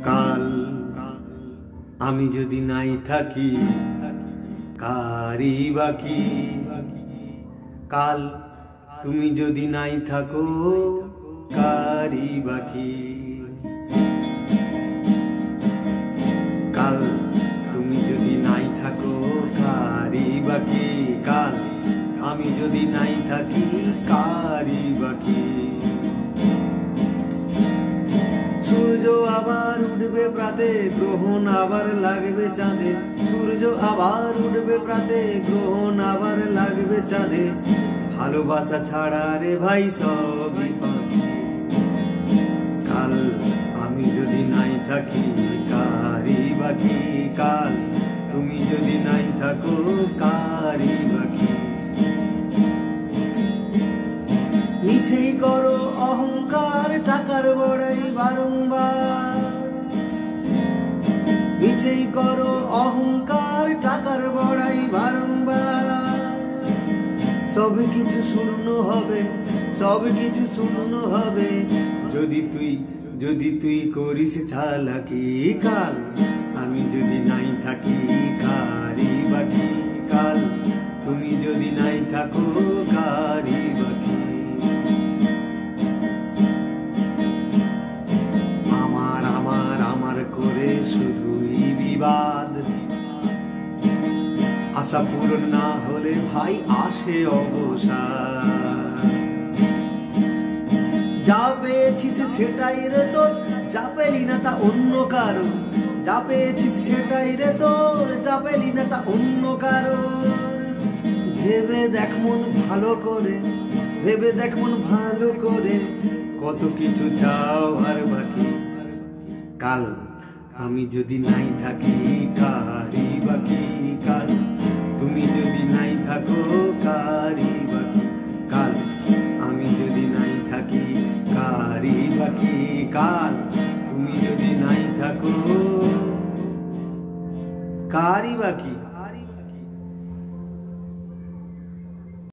কাল আমি যদি নাই থাকি কারি বাকি, কাল তুমি যদি নাই থাকো কারি বাকি, কাল তুমি যদি নাই থাকো কারি বাকি, কাল আমি যদি নাই থাকি কারি বাকি। সূর্য আবার উঠবে প্রাতে, গ্রহণ আবার লাগবে চাঁদে, সূর্য আবার উঠবে প্রাতে, গ্রহণ আবার লাগবে চাঁদে, ভালোবাসা ছাড়া রে ভাই সবই পাখি। কাল আমি যদি নাই থাকি কারি বাকি, কাল তুমি যদি নাই থাকো কারি বাকি। মিছেই করো অহংকার টাকার বড়াই বারংবার, মিছেই করো অহংকার টাকার বড়াই বারংবার, সব কিছু শূন্য হবে, সব কিছু শূন্য হবে যদি তুই করিস চালাকি। কাল আমি যদি নাই থাকি কারি বাকি, কাল তুমি যদি নাই থাকো কারি বাকি। আমার আমার আমার করে শুধুই বিবাদ, আশা পূরণ না হলে ভাই আসে অবসাদ। যা পেয়েছিস সেটাই রে তোর, যা পেলি না তা অন্য কারো, যা পেয়েছিস সেটাই রে তোর, যা পেলি না তা অন্য কারো। ভেবে দেখ মন ভালো করে, ভেবে দেখ মন ভালো করে, কত কিছু চাও আর বাকি। কাল আমি যদি নাই থাকি কারি বাকি, কাল তুমি যদি নাই থাকো কারি বাকি, কাল আমি যদি নাই থাকি কারি বাকি, কাল তুমি যদি নাই থাকো কারি বাকি।